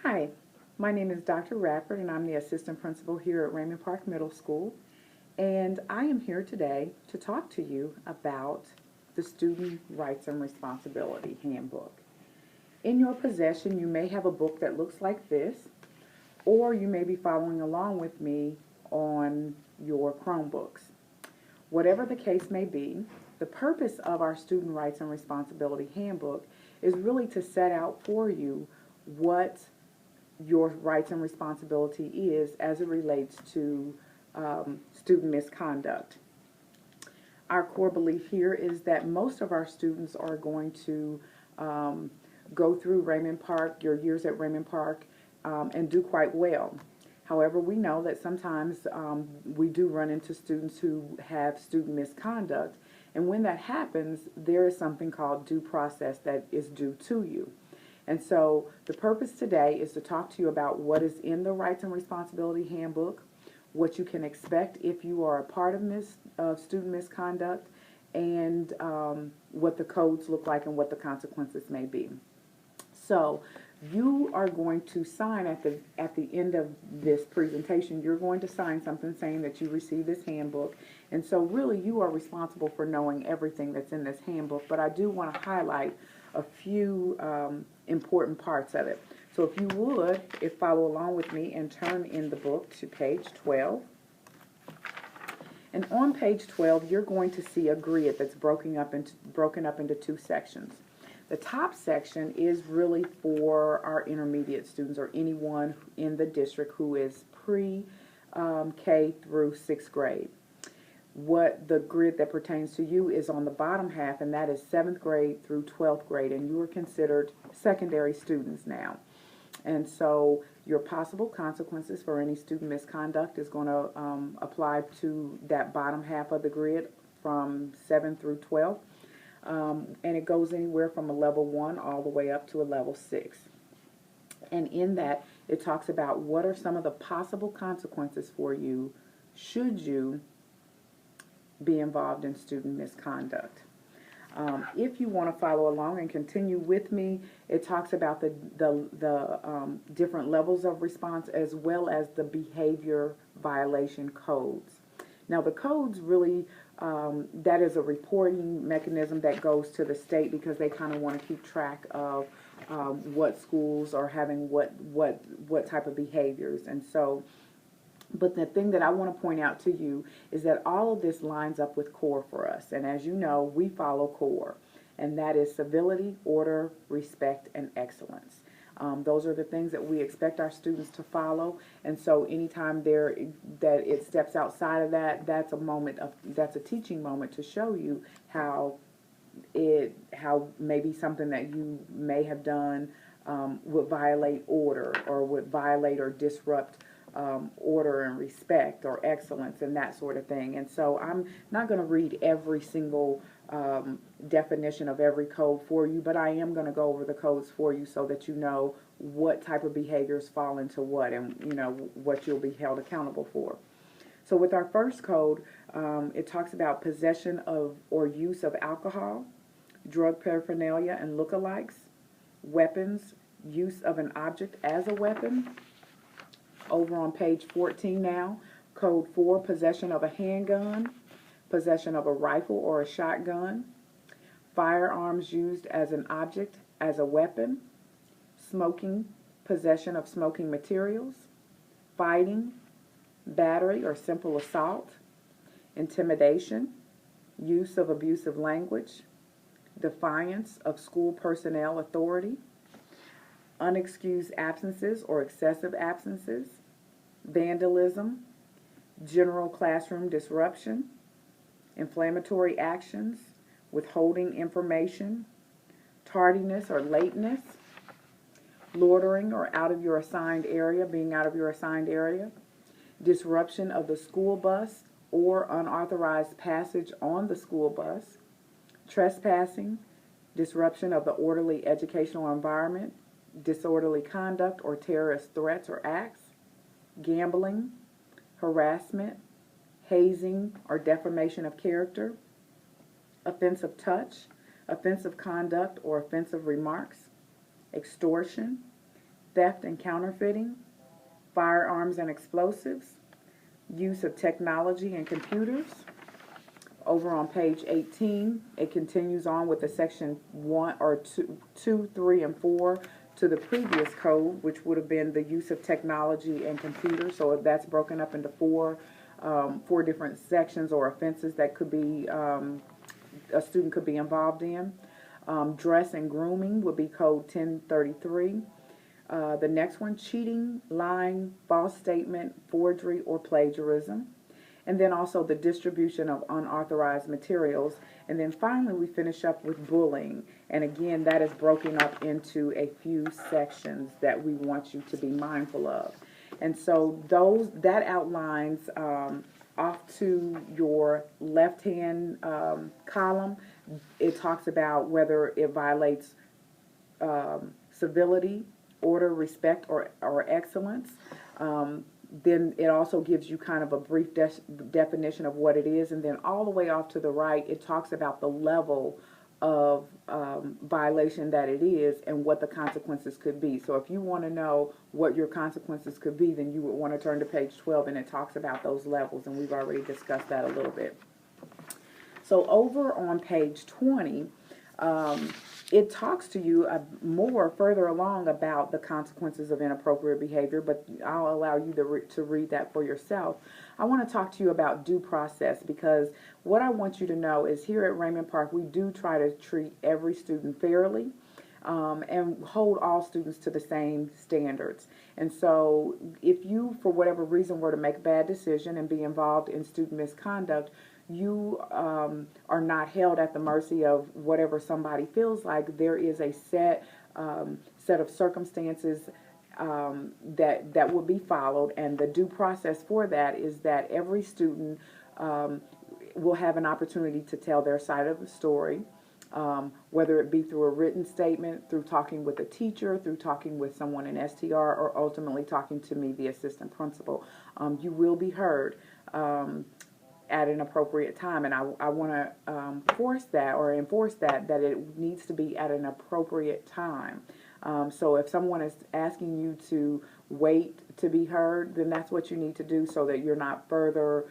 Hi, my name is Dr. Radford and I'm the assistant principal here at Raymond Park Middle School, and I am here today to talk to you about the Student Rights and Responsibility Handbook. In your possession you may have a book that looks like this, or you may be following along with me on your Chromebooks. Whatever the case may be, the purpose of our Student Rights and Responsibility Handbook is really to set out for you what your rights and responsibility is as it relates to student misconduct. Our core belief here is that most of our students are going to go through Raymond Park, your years at Raymond Park, and do quite well. However, we know that sometimes we do run into students who have student misconduct, and when that happens, there is something called due process that is due to you. And so the purpose today is to talk to you about what is in the Rights and Responsibility Handbook, what you can expect if you are a part of student misconduct, and what the codes look like and what the consequences may be. So you are going to sign at the end of this presentation, you're going to sign something saying that you received this handbook. And so really you are responsible for knowing everything that's in this handbook, but I do want to highlight a few important parts of it. So if you would, follow along with me and turn in the book to page 12. And on page 12, you're going to see a grid that's broken up into two sections. The top section is really for our intermediate students or anyone in the district who is pre-K through 6th grade. What the grid that pertains to you is on the bottom half, and that is 7th grade through 12th grade, and you are considered secondary students now. And so your possible consequences for any student misconduct is going to apply to that bottom half of the grid from 7 through 12. And it goes anywhere from a level 1 all the way up to a level 6. And in that, it talks about what are some of the possible consequences for you should you be involved in student misconduct. If you want to follow along and continue with me, it talks about the different levels of response as well as the behavior violation codes. Now the codes really, that is a reporting mechanism that goes to the state because they kind of want to keep track of what schools are having what type of behaviors. And so, but the thing that I want to point out to you is that all of this lines up with CORE for us. And as you know, we follow CORE, and that is civility, order, respect, and excellence. Those are the things that we expect our students to follow. And so anytime that it steps outside of that, that's a teaching moment to show you how maybe something that you may have done would violate order or would violate or disrupt order and respect or excellence and that sort of thing. And so I'm not going to read every single definition of every code for you, but I am going to go over the codes for you so that you know what type of behaviors fall into what and you know what you'll be held accountable for. So with our first code, it talks about possession of or use of alcohol, drug paraphernalia and lookalikes, weapons, use of an object as a weapon. Over on page 14 now, code 4, possession of a handgun, possession of a rifle or a shotgun, firearms used as an object as a weapon, smoking, possession of smoking materials, fighting, battery or simple assault, intimidation, use of abusive language, defiance of school personnel authority, unexcused absences or excessive absences, vandalism, general classroom disruption, inflammatory actions, withholding information, tardiness or lateness, loitering or out of your assigned area, being out of your assigned area, disruption of the school bus or unauthorized passage on the school bus, trespassing, disruption of the orderly educational environment, disorderly conduct or terrorist threats or acts, gambling, harassment, hazing or defamation of character, offensive touch, offensive conduct or offensive remarks, extortion, theft and counterfeiting, firearms and explosives, use of technology and computers. Over on page 18, it continues on with the section 1 or 2, 3, and 4 to the previous code, which would have been the use of technology and computers. So that's broken up into four different sections or offenses that could be a student could be involved in. Dress and grooming would be code 1033. The next one, cheating, lying, false statement, forgery, or plagiarism. And then also the distribution of unauthorized materials. And then finally we finish up with bullying. And again, that is broken up into a few sections that we want you to be mindful of. And so that outlines off to your left-hand column. It talks about whether it violates civility, order, respect, or excellence. Then it also gives you kind of a brief definition of what it is. And then all the way off to the right, it talks about the level of violation that it is and what the consequences could be. So if you want to know what your consequences could be, then you would want to turn to page 12, and it talks about those levels, and we've already discussed that a little bit. So over on page 20, it talks to you more further along about the consequences of inappropriate behavior, but I'll allow you to read that for yourself. I want to talk to you about due process, because what I want you to know is here at Raymond Park, we do try to treat every student fairly and hold all students to the same standards. And so if you, for whatever reason, were to make a bad decision and be involved in student misconduct, you are not held at the mercy of whatever somebody feels like. There is a set of circumstances that will be followed, and the due process for that is that every student will have an opportunity to tell their side of the story, whether it be through a written statement, through talking with a teacher, through talking with someone in STR, or ultimately talking to me, the assistant principal. You will be heard at an appropriate time, and I want to force that or enforce that it needs to be at an appropriate time. So if someone is asking you to wait to be heard, then that's what you need to do, so that you're not further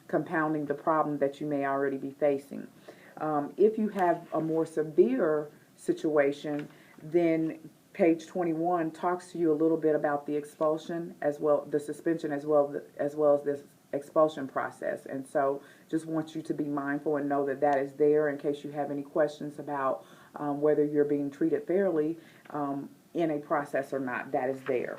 compounding the problem that you may already be facing. If you have a more severe situation, then page 21 talks to you a little bit about the expulsion as well, the suspension as well as this expulsion process. And so just want you to be mindful and know that that is there in case you have any questions about whether you're being treated fairly in a process or not. That is there.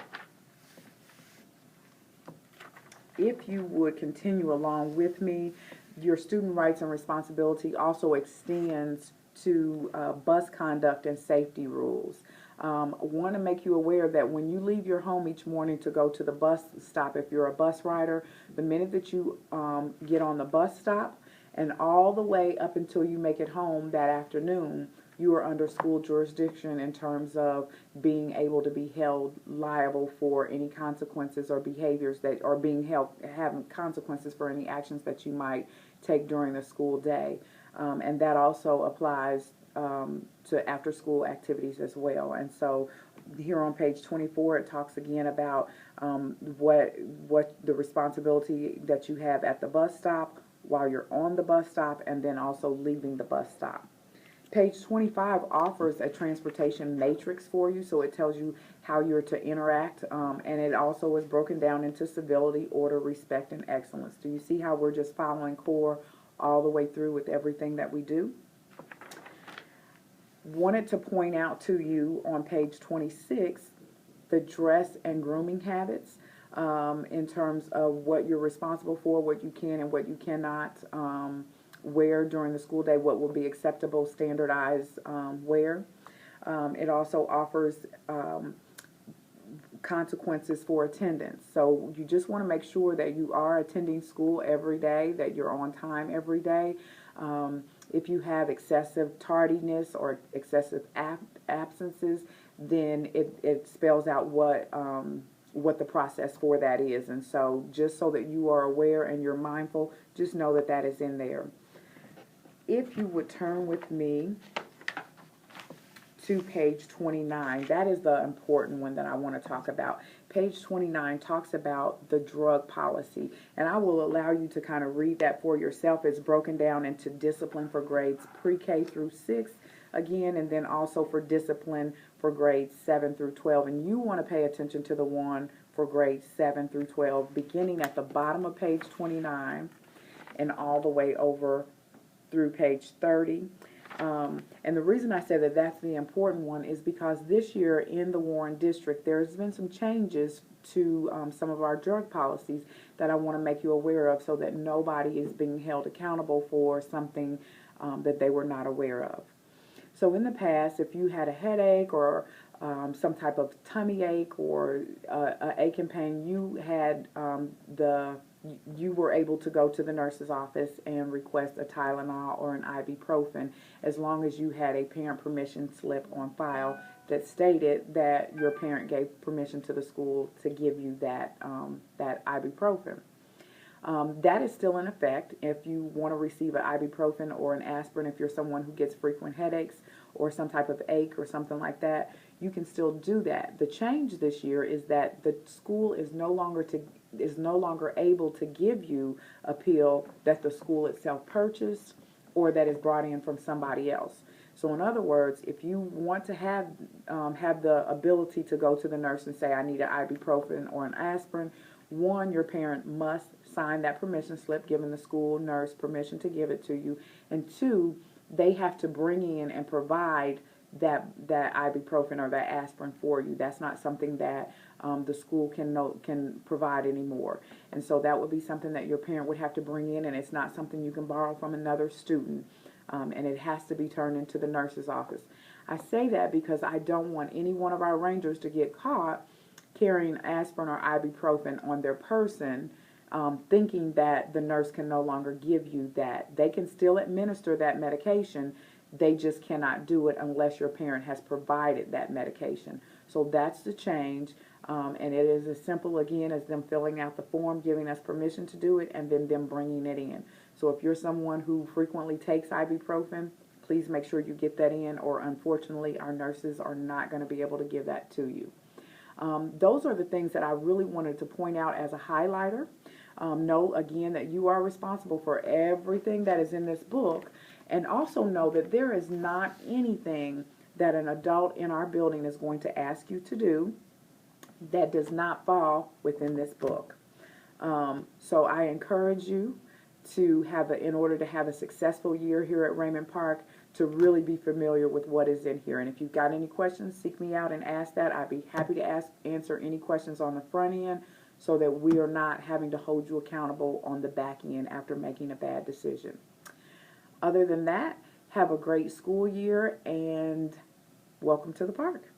If you would continue along with me, your student rights and responsibility also extends to bus conduct and safety rules. I want to make you aware that when you leave your home each morning to go to the bus stop, if you're a bus rider, the minute that you get on the bus stop and all the way up until you make it home that afternoon, you are under school jurisdiction in terms of being able to be held liable for any consequences or behaviors that are being held, having consequences for any actions that you might take during the school day. And that also applies to after-school activities as well. And so here on page 24, it talks again about what the responsibility that you have at the bus stop, while you're on the bus stop, and then also leaving the bus stop. Page 25 offers a transportation matrix for you, so it tells you how you're to interact, and it also is broken down into civility, order, respect, and excellence. Do you see how we're just following core all the way through with everything that we do? Wanted to point out to you on page 26 the dress and grooming habits in terms of what you're responsible for, what you can and what you cannot wear during the school day, what will be acceptable standardized wear. It also offers consequences for attendance. So you just want to make sure that you are attending school every day, that you're on time every day. If you have excessive tardiness or excessive absences, then it spells out what the process for that is. And so just so that you are aware and you're mindful, just know that that is in there. If you would turn with me to page 29. That is the important one that I want to talk about. Page 29 talks about the drug policy, and I will allow you to kind of read that for yourself. It's broken down into discipline for grades pre-K through 6 again, and then also for discipline for grades 7 through 12. And you want to pay attention to the one for grades 7 through 12, beginning at the bottom of page 29 and all the way over through page 30. And the reason I say that that's the important one is because this year in the Warren District, there's been some changes to some of our drug policies that I want to make you aware of so that nobody is being held accountable for something that they were not aware of. So in the past, if you had a headache or some type of tummy ache or a ache and pain, you were able to go to the nurse's office and request a Tylenol or an ibuprofen as long as you had a parent permission slip on file that stated that your parent gave permission to the school to give you that ibuprofen. That is still in effect. If you want to receive an ibuprofen or an aspirin, if you're someone who gets frequent headaches or some type of ache or something like that, you can still do that. The change this year is that the school is no longer able to give you a pill that the school itself purchased or that is brought in from somebody else. So in other words, if you want to have the ability to go to the nurse and say, I need an ibuprofen or an aspirin, one, your parent must sign that permission slip giving the school nurse permission to give it to you, and two, they have to bring in and provide that ibuprofen or that aspirin for you. That's not something that the school can provide anymore. And so that would be something that your parent would have to bring in, and it's not something you can borrow from another student. And it has to be turned into the nurse's office. I say that because I don't want any one of our rangers to get caught carrying aspirin or ibuprofen on their person, thinking that the nurse can no longer give you that. They can still administer that medication. They just cannot do it unless your parent has provided that medication. So that's the change. And it is as simple, again, as them filling out the form, giving us permission to do it, and then them bringing it in. So if you're someone who frequently takes ibuprofen, please make sure you get that in, or unfortunately, our nurses are not going to be able to give that to you. Those are the things that I really wanted to point out as a highlighter. Know, again, that you are responsible for everything that is in this book, and also know that there is not anything that an adult in our building is going to ask you to do that does not fall within this book. So I encourage you to in order to have a successful year here at Raymond Park, to really be familiar with what is in here. And if you've got any questions, seek me out and ask that. I'd be happy to answer any questions on the front end so that we are not having to hold you accountable on the back end after making a bad decision. Other than that, have a great school year and welcome to the park.